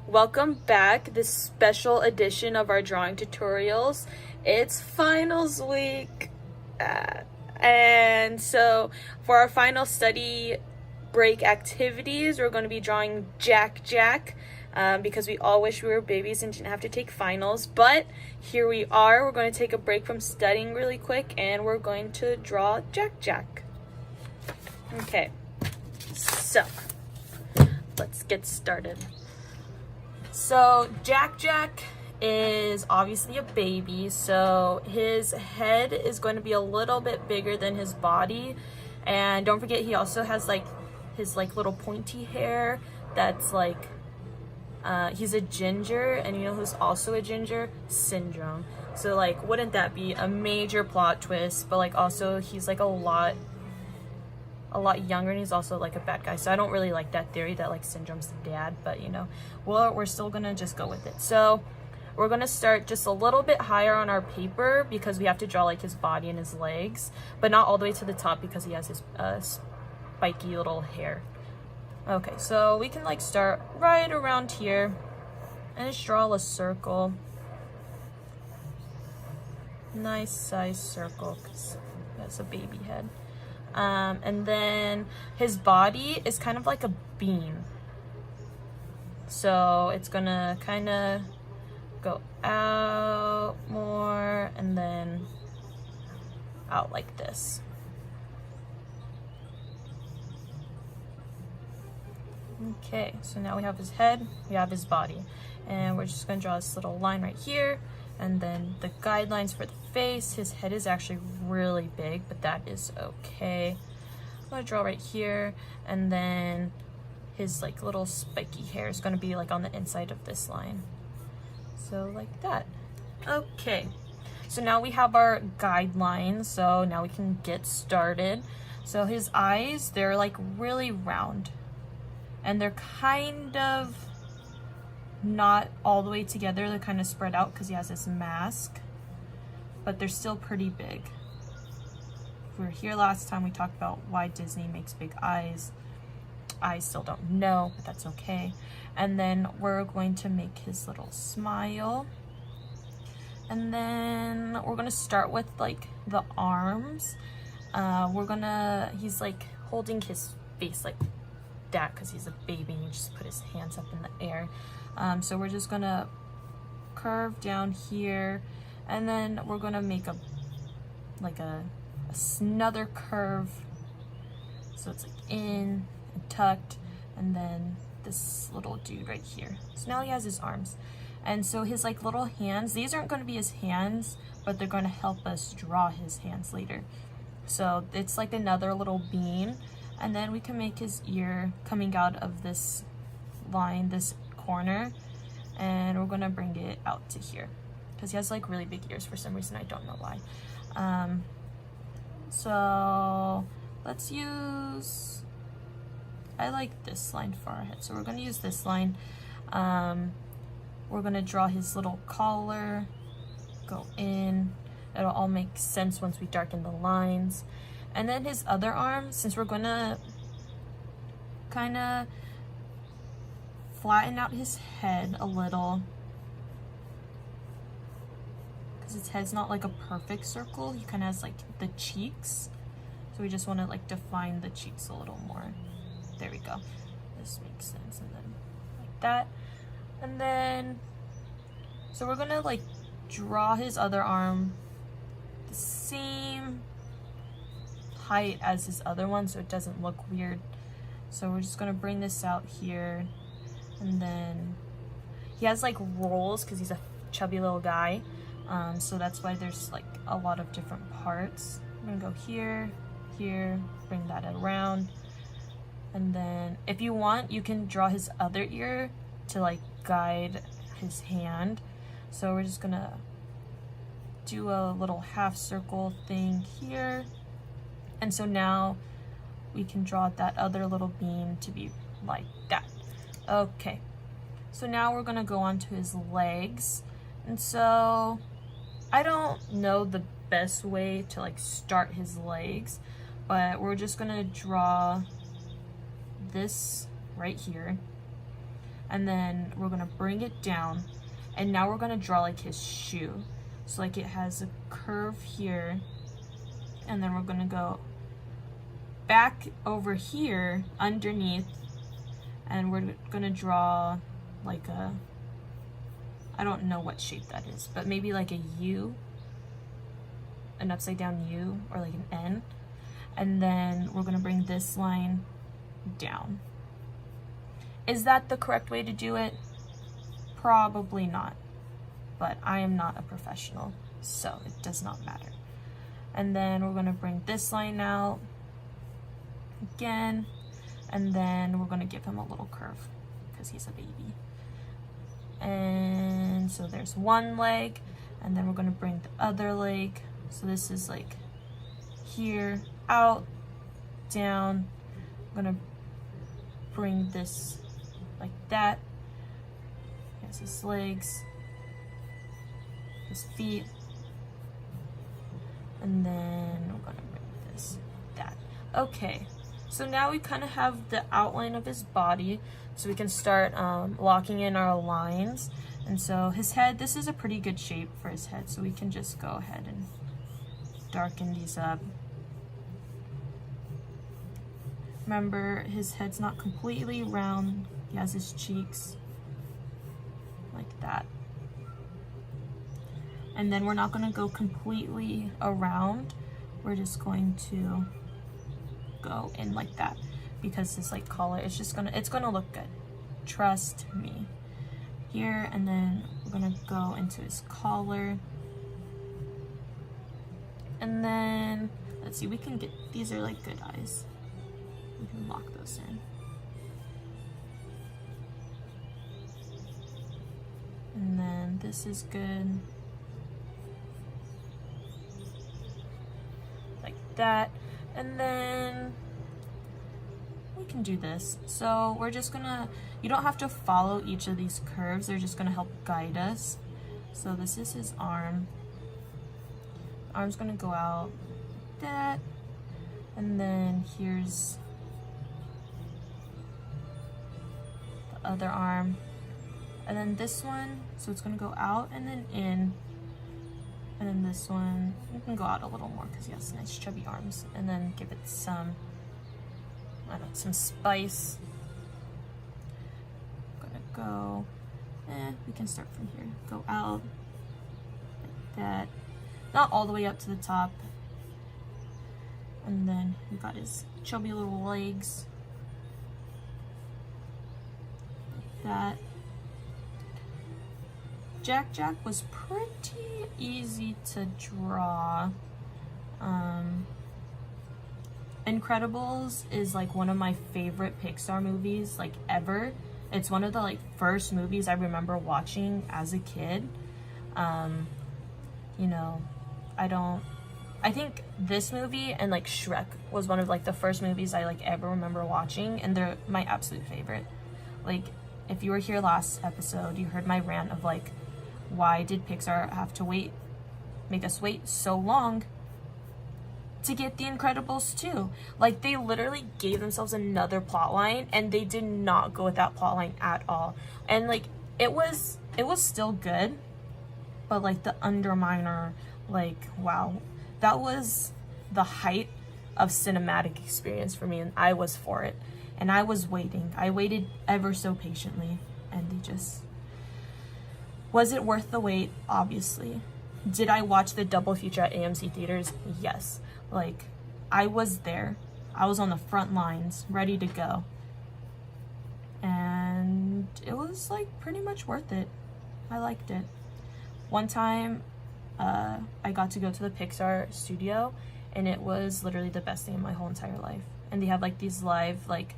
Welcome back, this special edition of our drawing tutorials. It's finals week. And so for our final study break activities, we're going to be drawing Jack because we all wish we were babies and didn't have to take finals. But here we are. We're going to take a break from studying really quick and we're going to draw Jack. Okay, so let's get started. So Jack is obviously a baby, so his head is going to be a little bit bigger than his body. And don't forget, he also has like his little pointy hair that's like he's a ginger, and you know who's also a ginger? Syndrome. So like, wouldn't that be a major plot twist? But like, also he's like a lot younger, and he's also like a bad guy. So I don't really like that theory that like Syndrome's the dad, but you know, well, we're still gonna just go with it. So we're gonna start just a little bit higher on our paper because we have to draw like his body and his legs, but not all the way to the top because he has his spiky little hair. Okay, so we can like start right around here and just draw a circle. Nice size circle because that's a baby head. And then his body is kind of like a bean. So it's gonna kind of go out more and then out like this. Okay, so now we have his head, we have his body, and we're just gonna draw this little line right here, and then the guidelines for the face. His head is actually really big, but that is okay. I'm gonna draw right here, and then his like little spiky hair is gonna be like on the inside of this line. So like that. Okay, so now we have our guidelines, so now we can get started. So his eyes, they're like really round, and they're kind of not all the way together. They're kind of spread out because he has this mask, but they're still pretty big. If we were here last time, we talked about why Disney makes big eyes. I still don't know, but that's okay. And then we're going to make his little smile. And then we're gonna start with like the arms. He's like holding his face like that because he's a baby and you just put his hands up in the air. So we're just gonna curve down here, and then we're gonna make another curve, so it's like in and tucked, and then this little dude right here. So now he has his arms, and so his like little hands, these aren't going to be his hands, but they're going to help us draw his hands later. So it's like another little bean, and then we can make his ear coming out of this line, this corner, and we're gonna bring it out to here because he has like really big ears for some reason. I don't know why. So let's use, I like this line for our head, so we're gonna use this line. We're gonna draw his little collar, go in. It'll all make sense once we darken the lines. And then his other arm, since we're gonna kind of flatten out his head a little, because his head's not like a perfect circle. He kind of has like the cheeks, so we just want to like define the cheeks a little more. There we go. This makes sense. And then like that. And then so we're gonna like draw his other arm the same height as his other one so it doesn't look weird. So we're just gonna bring this out here, and then he has like rolls because he's a chubby little guy, so that's why there's like a lot of different parts. I'm gonna go here, bring that around, and then if you want, you can draw his other ear to like guide his hand. So we're just gonna do a little half circle thing here, and so now we can draw that other little bean to be like that. Okay, so now we're gonna go on to his legs. And so I don't know the best way to like start his legs, but we're just gonna draw this right here. and then we're gonna bring it down, and now we're gonna draw like his shoe. So like it has a curve here, and then we're gonna go back over here underneath, and we're gonna draw like a, I don't know what shape that is, but maybe like a U, an upside down U, or like an N. And then we're gonna bring this line down. Is that the correct way to do it? Probably not, but I am not a professional, so it does not matter. And then we're gonna bring this line out again, and then we're gonna give him a little curve because he's a baby. And so there's one leg, and then we're gonna bring the other leg. So this is like here, out, down. I'm gonna bring this like that. Here's his legs, his feet, and then we're gonna bring this, that. Okay, so now we kind of have the outline of his body, so we can start locking in our lines. And so his head, this is a pretty good shape for his head, so we can just go ahead and darken these up. Remember, his head's not completely round. He has his cheeks like that. And then we're not going to go completely around. We're just going to go in like that, because his like collar is just it's gonna look good. Trust me. Here, and then we're gonna go into his collar. And then let's see, we can get, these are like good eyes. We can lock those in. And then this is good. Like that. And then we can do this. So we're just gonna, you don't have to follow each of these curves. They're just gonna help guide us. So this is his arm. Arm's gonna go out like that. And then here's the other arm. And then this one, so it's gonna go out and then in. And then this one, you can go out a little more because he has nice chubby arms. And then give it some, I don't know, some spice. I'm gonna go, we can start from here. Go out like that. Not all the way up to the top. And then we got his chubby little legs. Like that. Jack was pretty easy to draw. Incredibles is like one of my favorite Pixar movies like ever. It's one of the like first movies I remember watching as a kid. You know, I think this movie and like Shrek was one of like the first movies I like ever remember watching, and they're my absolute favorite. Like, if you were here last episode, you heard my rant of like, why did Pixar have to make us wait so long to get The Incredibles 2? Like, they literally gave themselves another plot line, and they did not go with that plot line at all. And like, it was still good, but like the Underminer, like, wow, that was the height of cinematic experience for me, and I was for it. And I was waiting. I waited ever so patiently, and they just... Was it worth the wait? Obviously. Did I watch the double feature at AMC theaters? Yes. Like, I was there. I was on the front lines, ready to go. And it was like pretty much worth it. I liked it. One time, I got to go to the Pixar studio, and it was literally the best thing in my whole entire life. And they have like these live, like,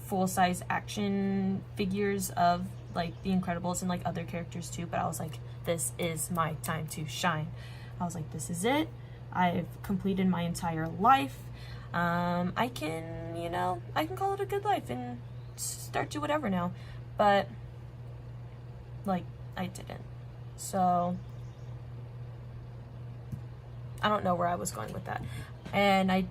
full-size action figures of like The Incredibles and like other characters too, but I was like, this is my time to shine. I was like, this is it. I've completed my entire life. I can, you know, I can call it a good life and start to whatever now. But like, I didn't. So I don't know where I was going with that, and I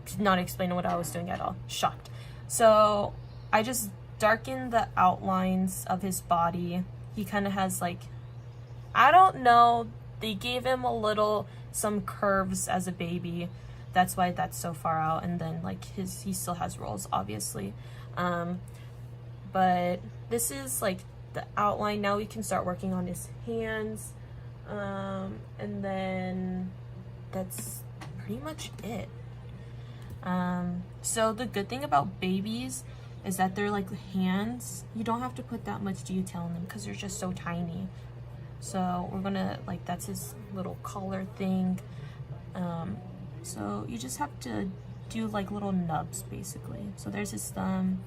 did not explain what I was doing at all. Shocked. So I just darken the outlines of his body. He kind of has like, I don't know, they gave him some curves as a baby. That's why that's so far out. And then like he still has rolls, obviously. But this is like the outline. Now we can start working on his hands. And then that's pretty much it. So the good thing about babies is that they're like hands, you don't have to put that much detail in them because they're just so tiny. So we're gonna, like, that's his little collar thing. So you just have to do like little nubs basically. So there's his thumb,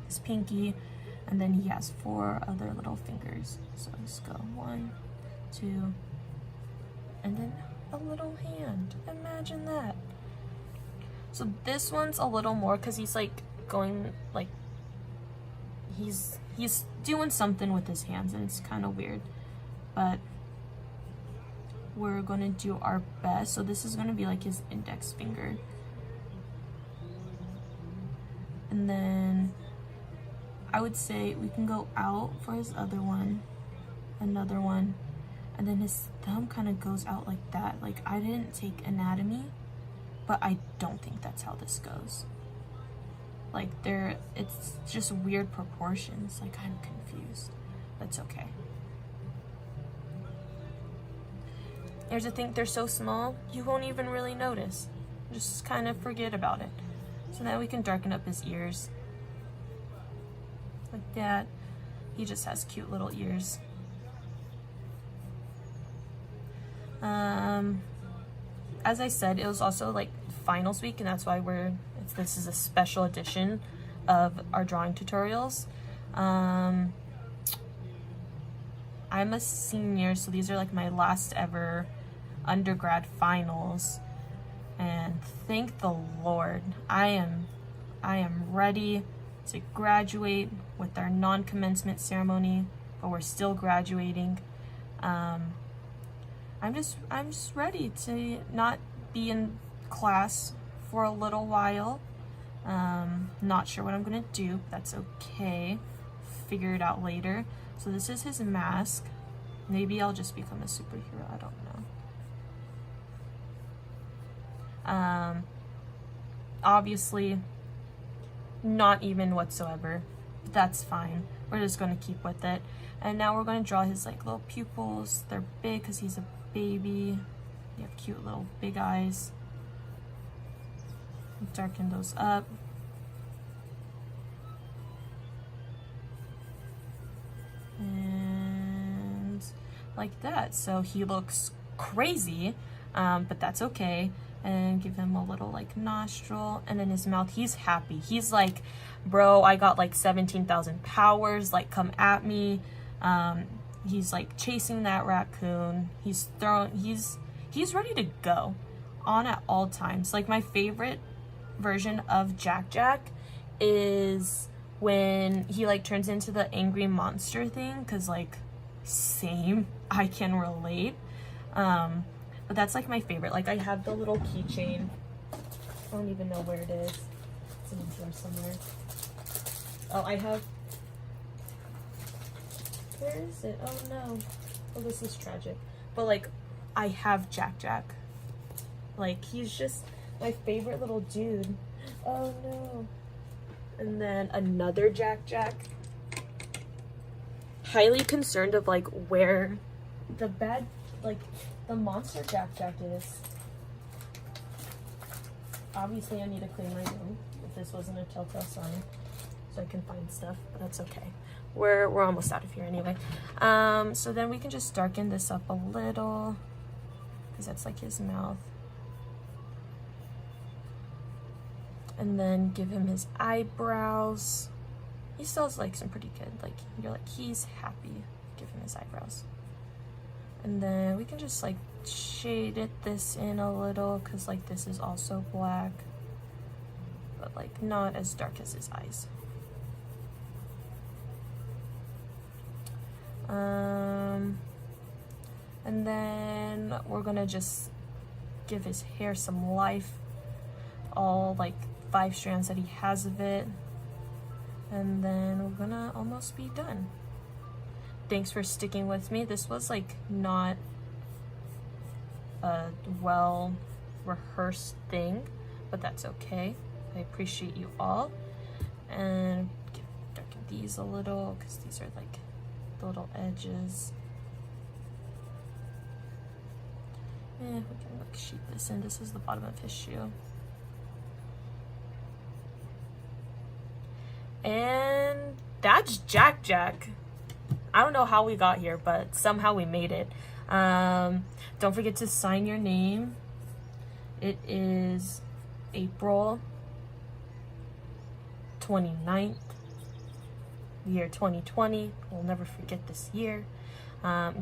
his pinky, and then he has 4 other little fingers. So let's go 1, 2, and then a little hand. Imagine that. So this one's a little more because he's like going like he's doing something with his hands, and it's kind of weird, but we're gonna do our best. So this is gonna be like his index finger, and then I would say we can go out for his other one, another one, and then his thumb kind of goes out like that. Like, I didn't take anatomy, but I don't think that's how this goes. Like, it's just weird proportions. Like, I'm confused. That's okay. Here's the thing, they're so small, you won't even really notice. Just kind of forget about it. So now we can darken up his ears. Like that. He just has cute little ears. As I said, it was also like finals week, and that's why this is a special edition of our drawing tutorials. I'm a senior, so these are like my last ever undergrad finals, and thank the Lord, I am ready to graduate with our non-commencement ceremony, but we're still graduating. I'm just ready to not be in class for a little while. Not sure what I'm gonna do. That's okay. Figure it out later. So this is his mask. Maybe I'll just become a superhero. I don't know. Obviously, not even whatsoever. That's fine. We're just gonna keep with it. And now we're gonna draw his like little pupils. They're big because he's a baby. They have cute little big eyes. Darken those up. And like that. So he looks crazy, but that's okay. And give him a little like nostril, and then his mouth, he's happy. He's like, bro, I got like 17,000 powers, like, come at me. He's like chasing that raccoon. He's ready to go on at all times. Like, my favorite version of Jack Jack is when he like turns into the angry monster thing, because like, same, I can relate. But that's like my favorite. Like, I have the little keychain. I don't even know where it is. It's in a drawer somewhere. Oh, I have, where is it? Oh no. Oh, this is tragic. But like, I have Jack Jack. Like, he's just my favorite little dude. Oh no. And then another Jack Jack. Highly concerned of like where the the monster Jack Jack is. Obviously I need to clean my room if this wasn't a telltale sign, so I can find stuff, but that's okay. We're almost out of here anyway. So then we can just darken this up a little, because that's like his mouth. And then give him his eyebrows. He still has like some pretty good, like, you're like, he's happy. Give him his eyebrows. And then we can just like shade this in a little, because like this is also black, but like not as dark as his eyes. And then we're gonna just give his hair some life, all like 5 strands that he has of it. and then we're gonna almost be done. Thanks for sticking with me. This was like not a well rehearsed thing, but that's okay. I appreciate you all. And darken these a little because these are like the little edges. And we can like sheet this in. This is the bottom of his shoe. And that's Jack Jack. I don't know how we got here, but somehow we made it. Don't forget to sign your name. It is April 29th, year 2020. We'll never forget this year.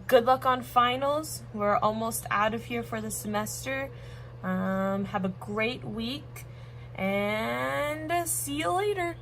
Good luck on finals. We're almost out of here for the semester. Have a great week and see you later.